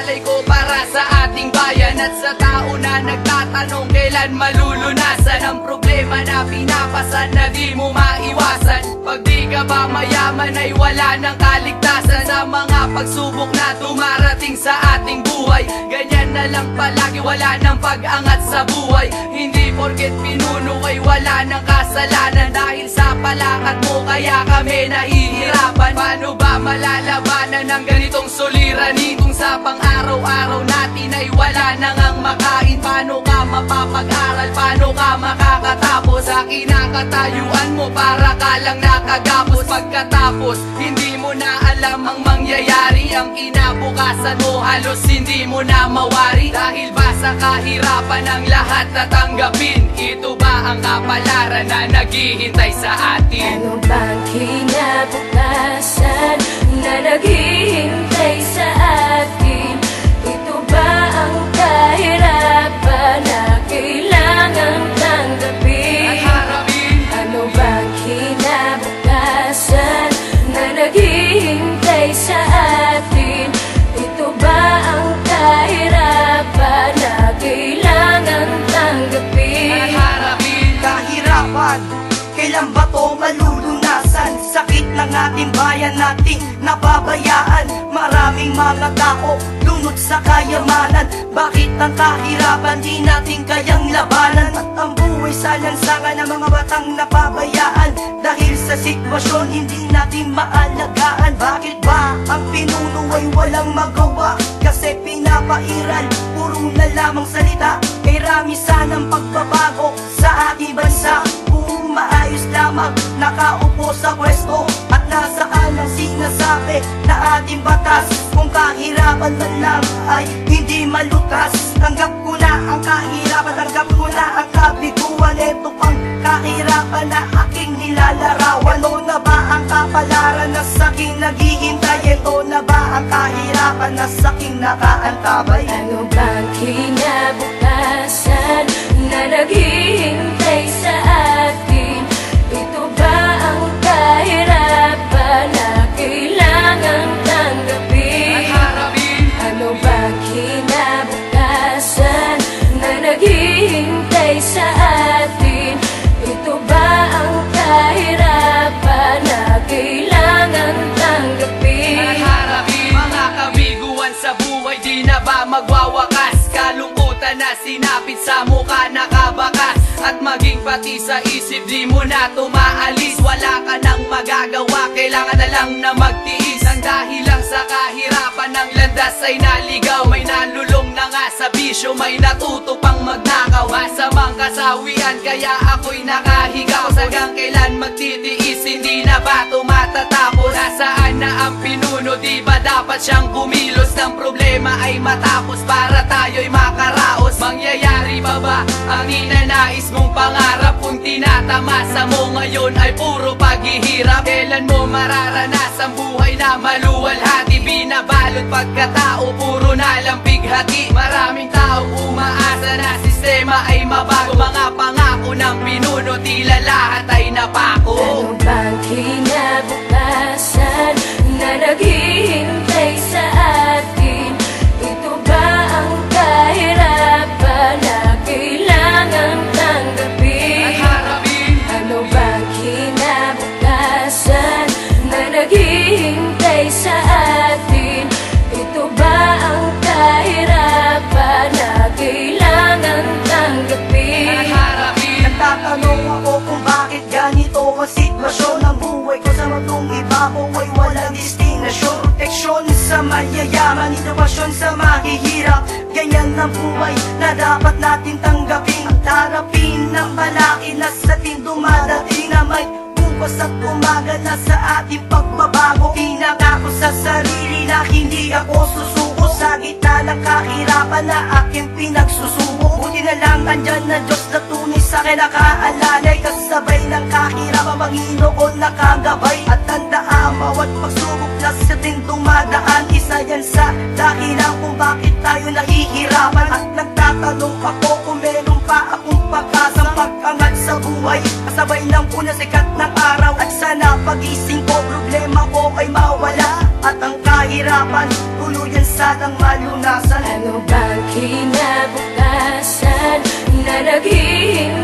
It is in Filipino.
alay ko para sa ating bayan at sa tao na nagtatanong kailan malulunasan ang problema na pinapasan na di mo maiwasan. Pag di ka ba mayaman ay wala ng kaligtasan sa mga pagsubok na dumarating sa ating buhay. Ganyan na lang palagi, wala ng pag-angat sa buhay. Hindi porket pinuno ay wala ng kasalanan. Dahil sa palakad mo kaya kami nahihirapan. Paano ba malalabanan ng ganitong suliranin kung sa pang-araw-araw natin ay wala nang ang makain? Paano ka mapapag-aral? Paano ka makakatapos sa kinakatayuan mo? Para ka lang nakagapos. Pagkatapos hindi mo na alam ang mangyayari. Ang kinabukasan mo halos hindi mo na mawari. Dahil ba sa kahirapan ang lahat tatanggapin? Ito ba ang kapalaran na naghihintay sa atin? Ano bang kinabukasan na naghihintay sa atin? Ito ba ang kahirapan na kailangang tanggapin? Ano bang kinabukasan na naghihintay sa atin? Ito ba ang kahirapan na kailangang tanggapin? Kahirapan, kailan ba to malulunasan? Sakit ng ating bayan nating nababayaan. Maraming mga tao lunod sa kayamanan. Bakit ang kahirapan di natin kayang labanan? At ang buhay sa lansangan ng mga batang napabayaan dahil sa sitwasyon hindi natin maalagaan. Bakit ba ang pinuno ay walang magawa? Kasi pinapairal, puro na lamang salita. Kay rami sanang pagbabago sa ating bansa. Kung maayos lamang nakaupo sa pwesto at nasaan ang sinasabi na ating batas. Kung kahirapan man lang ay hindi malutas. Tanggap ko na ang kahirapan, tanggap ko na ang kabiguan. Ito pang kahirapan na aking nilalarawan. Ito na ba ang kapalaran na sa'king naghihintay? Ito na ba ang kahirapan na sa'king nakaantabay? Ano bang kinabukasan na naghihintay sa atin? Ito ba ang kahirapan na kailangang tanggapin? Ano bang kinabukasan na naghihintay sa atin? Ito ba ang kahirapan na kailangang tanggapin? Mga kabiguan sa buhay di na ba magwawakas? Kalungkutan na sinapit sa mukha nakabakas. At maging pati sa isip di mo na tumaalis. Wala ka nang magagawa, kailangan na lang na magtiis. Ang dahil lang sa kahirapan ng landas ay naligaw. May nalulong na nga sa bisyo, may natuto pang magnakaw. Masamang kasawian kaya ako'y nakahigaw. Hanggang kailan magtitiis, hindi na ba tumatatapos? Nasaan na ang pinuno, di ba dapat siyang kumilos? Ng problema ay matapos para tayo'y makaraos. Mangyayari pa ba ang ninanais mong pangarap? Kung tinatamasa mo ngayon ay puro paghihirap. Kailan mo mararanasan buhay na maluwalhati? Binabalot pagkatao, puro na lang bighati. Maraming taong umaasa na sistema ay mabago. Mga pangako ng pinuno, tila lahat ay napako. Ano bang kinabukasan na naghihintay sa atin? Ito ba ang kahirapan na kailangang tanggapin? Ano bang kinabukasan na naghihintay sa atin? Ito ba ang kahirapan na kailangang tanggapin? Nagtatanong ako kung bakit ganito ang sitwasyon ng buhay ko. Sa mundong ibabaw ay walang destinasyon. Proteksyon sa mayayaman, inobasyon sa mahihirap. Ganyan ang buhay na dapat natin tanggapin. At harapin ng malaki na sa atin dumadating na may bukas at umaga na sa ating pagbabago. Pinangako sa sarili na hindi ako susuko sa gitna ng kahirapan na aking pinagsusuko. Buti na lang andyan na Diyos na tunay sa akin nakaalalay. Kasabay ng kahirapan, Panginoon nakagabay. At tandaan bawat pagsubok na sa ating dumadaan. Isa yan sa dahilan kung bakit tayo nahihirapan. At nagtatanong ako kung meron pa akong pag-asang pag-angat sa buhay. Kasabay ng unang sikat ng araw. At sana pagising ko problema ko ay mawala. At ang kahirapan tuluyan pisalang malunasan. Ano bang kinabukasan na naghihintay